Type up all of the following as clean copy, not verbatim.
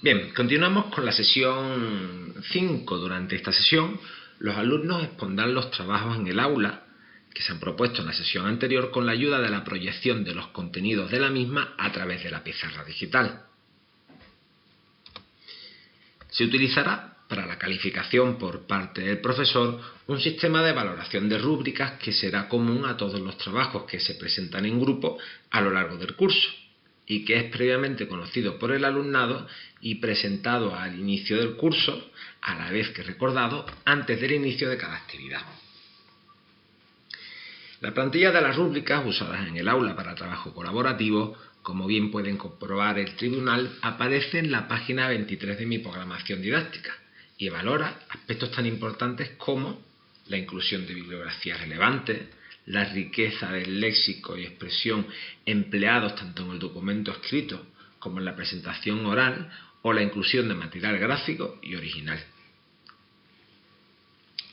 Bien, continuamos con la sesión 5. Durante esta sesión, los alumnos expondrán los trabajos en el aula que se han propuesto en la sesión anterior con la ayuda de la proyección de los contenidos de la misma a través de la pizarra digital. Se utilizará para la calificación por parte del profesor un sistema de valoración de rúbricas que será común a todos los trabajos que se presentan en grupo a lo largo del curso y que es previamente conocido por el alumnado y presentado al inicio del curso, a la vez que recordado antes del inicio de cada actividad. La plantilla de las rúbricas usadas en el aula para trabajo colaborativo, como bien pueden comprobar el tribunal, aparece en la página 23 de mi programación didáctica y valora aspectos tan importantes como la inclusión de bibliografía relevante, la riqueza del léxico y expresión empleados tanto en el documento escrito como en la presentación oral o la inclusión de material gráfico y original.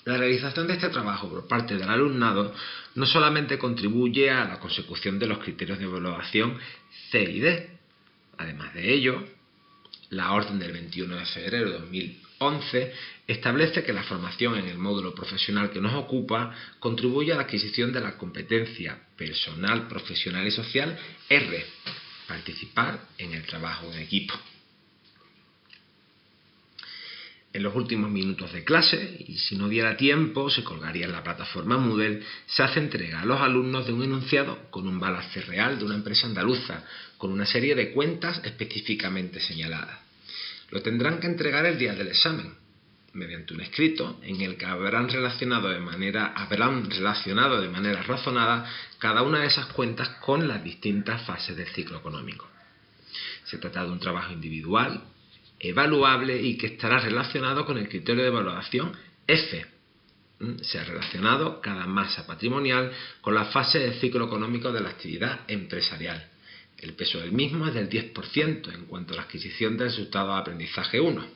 La realización de este trabajo por parte del alumnado no solamente contribuye a la consecución de los criterios de evaluación C y D. Además de ello, la orden del 21 de febrero de 2011 establece que la formación en el módulo profesional que nos ocupa contribuye a la adquisición de la competencia personal, profesional y social R, participar en el trabajo en equipo. En los últimos minutos de clase, y si no diera tiempo, se colgaría en la plataforma Moodle, se hace entrega a los alumnos de un enunciado con un balance real de una empresa andaluza, con una serie de cuentas específicamente señaladas. Lo tendrán que entregar el día del examen, mediante un escrito en el que habrán relacionado de manera razonada cada una de esas cuentas con las distintas fases del ciclo económico. Se trata de un trabajo individual, evaluable y que estará relacionado con el criterio de evaluación F. Se ha relacionado cada masa patrimonial con la fase del ciclo económico de la actividad empresarial. El peso del mismo es del 10% en cuanto a la adquisición del resultado de aprendizaje 1.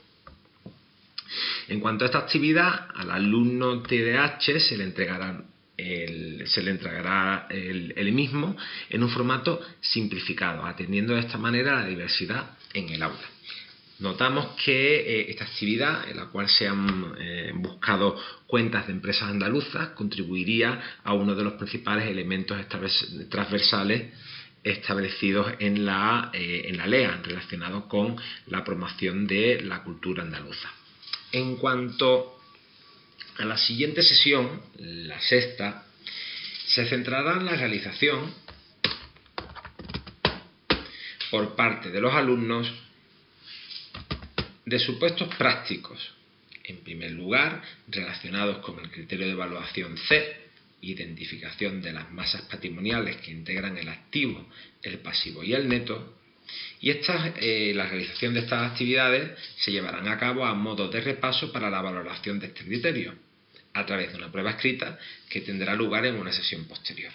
En cuanto a esta actividad, al alumno TDAH se le entregará el mismo en un formato simplificado, atendiendo de esta manera a la diversidad en el aula. Notamos que esta actividad, en la cual se han buscado cuentas de empresas andaluzas, contribuiría a uno de los principales elementos transversales establecidos en la LEA, relacionados con la promoción de la cultura andaluza. En cuanto a la siguiente sesión, la sexta, se centrará en la realización por parte de los alumnos de supuestos prácticos, en primer lugar relacionados con el criterio de evaluación C, identificación de las masas patrimoniales que integran el activo, el pasivo y el neto, y la realización de estas actividades se llevarán a cabo a modo de repaso para la valoración de este criterio, a través de una prueba escrita que tendrá lugar en una sesión posterior.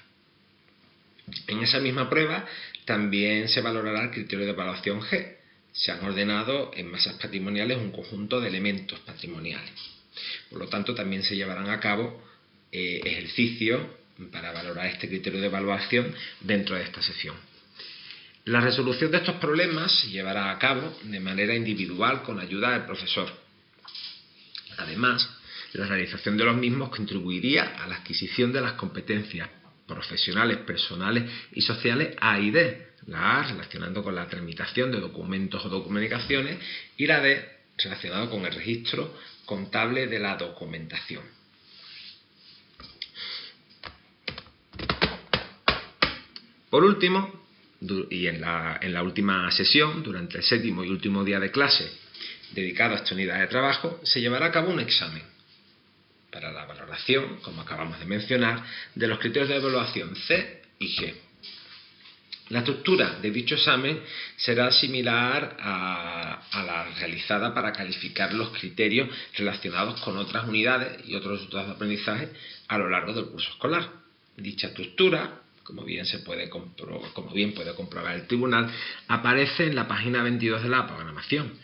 En esa misma prueba también se valorará el criterio de evaluación G. Se han ordenado en masas patrimoniales un conjunto de elementos patrimoniales. Por lo tanto, también se llevarán a cabo ejercicios para valorar este criterio de evaluación dentro de esta sesión. La resolución de estos problemas se llevará a cabo de manera individual con ayuda del profesor. Además, la realización de los mismos contribuiría a la adquisición de las competencias profesionales, personales y sociales A y D. La A relacionando con la tramitación de documentos o comunicaciones y la D relacionado con el registro contable de la documentación. Por último, y en la última sesión, durante el séptimo y último día de clase dedicado a esta unidad de trabajo, se llevará a cabo un examen para la valoración, como acabamos de mencionar, de los criterios de evaluación C y G. La estructura de dicho examen será similar a la realizada para calificar los criterios relacionados con otras unidades y otros resultados de aprendizaje a lo largo del curso escolar. Dicha estructura, como bien puede comprobar el tribunal, aparece en la página 22 de la programación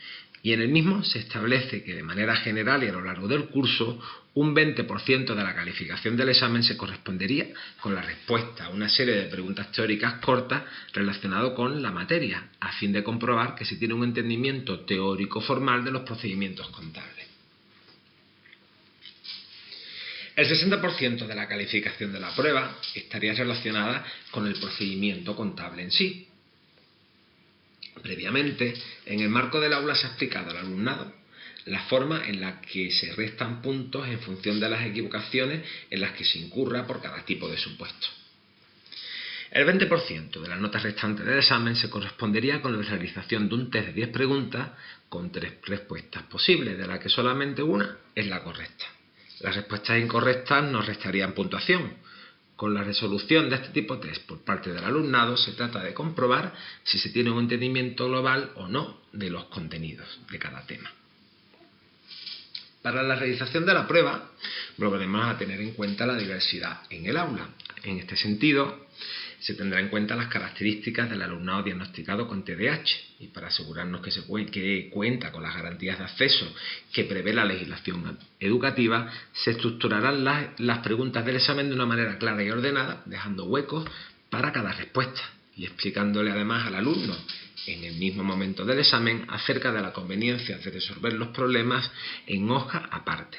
Y en el mismo se establece que de manera general y a lo largo del curso, un 20% de la calificación del examen se correspondería con la respuesta a una serie de preguntas teóricas cortas relacionadas con la materia, a fin de comprobar que se tiene un entendimiento teórico formal de los procedimientos contables. El 60% de la calificación de la prueba estaría relacionada con el procedimiento contable en sí. Previamente, en el marco del aula se ha explicado al alumnado la forma en la que se restan puntos en función de las equivocaciones en las que se incurra por cada tipo de supuesto. El 20% de las notas restantes del examen se correspondería con la realización de un test de 10 preguntas con 3 respuestas posibles, de las que solamente una es la correcta. Las respuestas incorrectas nos restarían puntuación. Con la resolución de este tipo de test por parte del alumnado se trata de comprobar si se tiene un entendimiento global o no de los contenidos de cada tema. Para la realización de la prueba volveremos a tener en cuenta la diversidad en el aula. En este sentido, se tendrá en cuenta las características del alumnado diagnosticado con TDAH y para asegurarnos que cuenta con las garantías de acceso que prevé la legislación educativa, se estructurarán las preguntas del examen de una manera clara y ordenada, dejando huecos para cada respuesta y explicándole además al alumno en el mismo momento del examen acerca de la conveniencia de resolver los problemas en hoja aparte.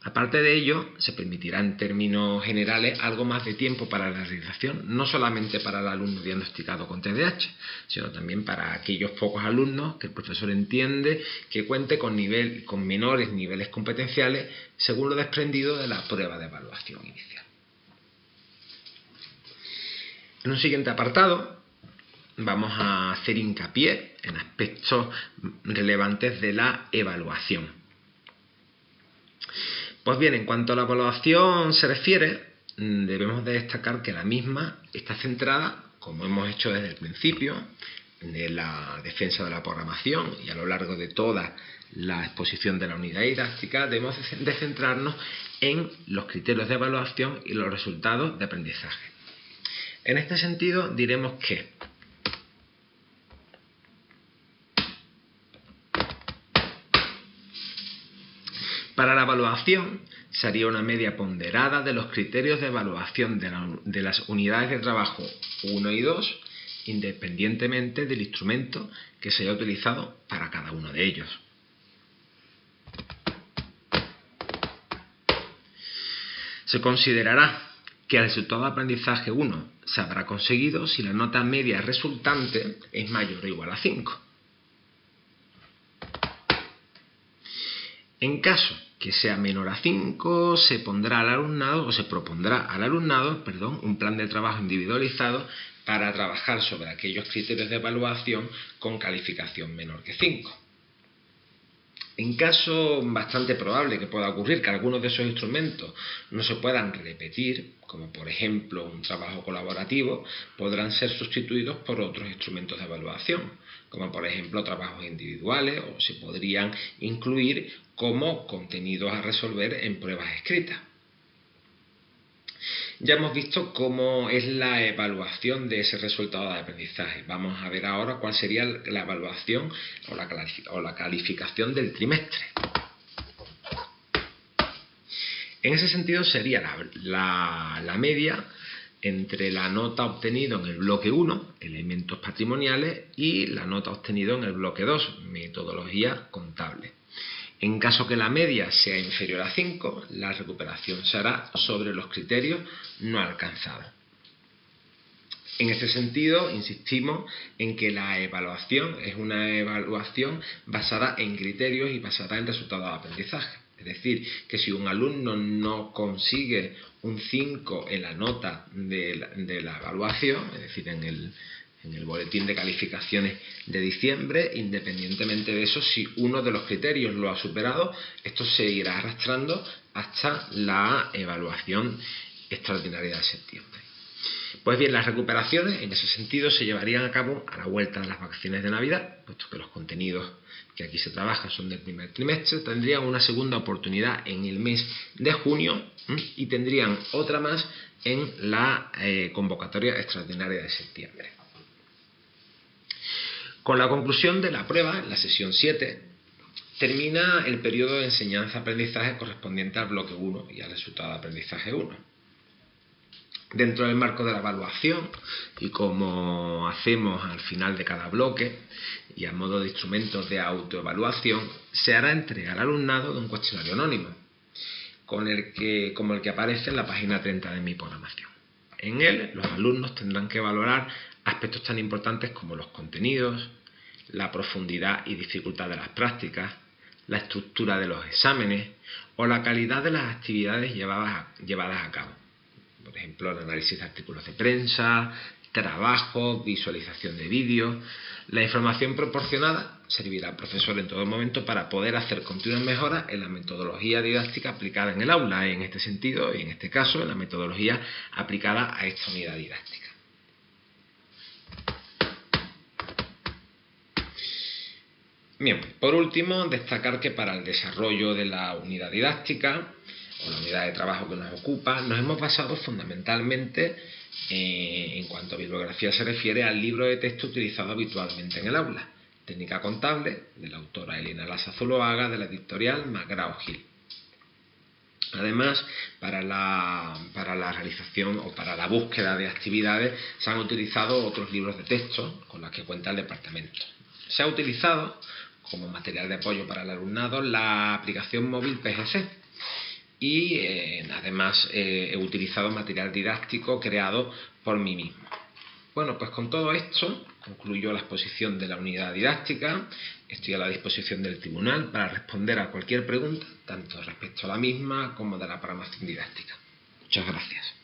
Aparte de ello, se permitirá en términos generales algo más de tiempo para la realización, no solamente para el alumno diagnosticado con TDAH, sino también para aquellos pocos alumnos que el profesor entiende que cuente con menores niveles competenciales según lo desprendido de la prueba de evaluación inicial. En un siguiente apartado vamos a hacer hincapié en aspectos relevantes de la evaluación. Pues bien, en cuanto a la evaluación se refiere, debemos de destacar que la misma está centrada, como hemos hecho desde el principio, en la defensa de la programación y a lo largo de toda la exposición de la unidad didáctica, debemos de centrarnos en los criterios de evaluación y los resultados de aprendizaje. En este sentido, diremos que para la evaluación se haría una media ponderada de los criterios de evaluación de las unidades de trabajo 1 y 2, independientemente del instrumento que se haya utilizado para cada uno de ellos. Se considerará que el resultado de aprendizaje 1 se habrá conseguido si la nota media resultante es mayor o igual a 5. En caso que sea menor a 5, se propondrá al alumnado un plan de trabajo individualizado para trabajar sobre aquellos criterios de evaluación con calificación menor que 5. En caso bastante probable que pueda ocurrir que algunos de esos instrumentos no se puedan repetir, como por ejemplo un trabajo colaborativo, podrán ser sustituidos por otros instrumentos de evaluación, como por ejemplo trabajos individuales, o se podrían incluir como contenidos a resolver en pruebas escritas. Ya hemos visto cómo es la evaluación de ese resultado de aprendizaje. Vamos a ver ahora cuál sería la evaluación o la calificación del trimestre. En ese sentido sería la media entre la nota obtenida en el bloque 1, elementos patrimoniales, y la nota obtenida en el bloque 2, metodología contable. En caso que la media sea inferior a 5, la recuperación se hará sobre los criterios no alcanzados. En este sentido, insistimos en que la evaluación es una evaluación basada en criterios y basada en resultados de aprendizaje. Es decir, que si un alumno no consigue un 5 en la nota de la evaluación, es decir, en el boletín de calificaciones de diciembre, independientemente de eso, si uno de los criterios lo ha superado, esto se irá arrastrando hasta la evaluación extraordinaria de septiembre. Pues bien, las recuperaciones en ese sentido se llevarían a cabo a la vuelta de las vacaciones de Navidad, puesto que los contenidos que aquí se trabajan son del primer trimestre, tendrían una segunda oportunidad en el mes de junio y tendrían otra más en la convocatoria extraordinaria de septiembre. Con la conclusión de la prueba, en la sesión 7, termina el periodo de enseñanza-aprendizaje correspondiente al bloque 1 y al resultado de aprendizaje 1. Dentro del marco de la evaluación, y como hacemos al final de cada bloque y a modo de instrumentos de autoevaluación, se hará entrega al alumnado de un cuestionario anónimo, como el que aparece en la página 30 de mi programación. En él, los alumnos tendrán que valorar aspectos tan importantes como los contenidos, la profundidad y dificultad de las prácticas, la estructura de los exámenes o la calidad de las actividades llevadas a cabo. Por ejemplo, el análisis de artículos de prensa, trabajo, visualización de vídeos. La información proporcionada servirá al profesor en todo momento para poder hacer continuas mejoras en la metodología didáctica aplicada en el aula, en este sentido y en este caso en la metodología aplicada a esta unidad didáctica. Bien, por último, destacar que para el desarrollo de la unidad didáctica o la unidad de trabajo que nos ocupa, nos hemos basado fundamentalmente en cuanto a bibliografía se refiere al libro de texto utilizado habitualmente en el aula, Técnica Contable, de la autora Elena Laza Zuloaga, de la editorial McGraw-Hill. Además, para la realización o para la búsqueda de actividades se han utilizado otros libros de texto con los que cuenta el departamento. Se ha utilizado como material de apoyo para el alumnado la aplicación móvil PGC y además he utilizado material didáctico creado por mí mismo. Bueno, pues con todo esto concluyo la exposición de la unidad didáctica. Estoy a la disposición del tribunal para responder a cualquier pregunta, tanto respecto a la misma como de la programación didáctica. Muchas gracias.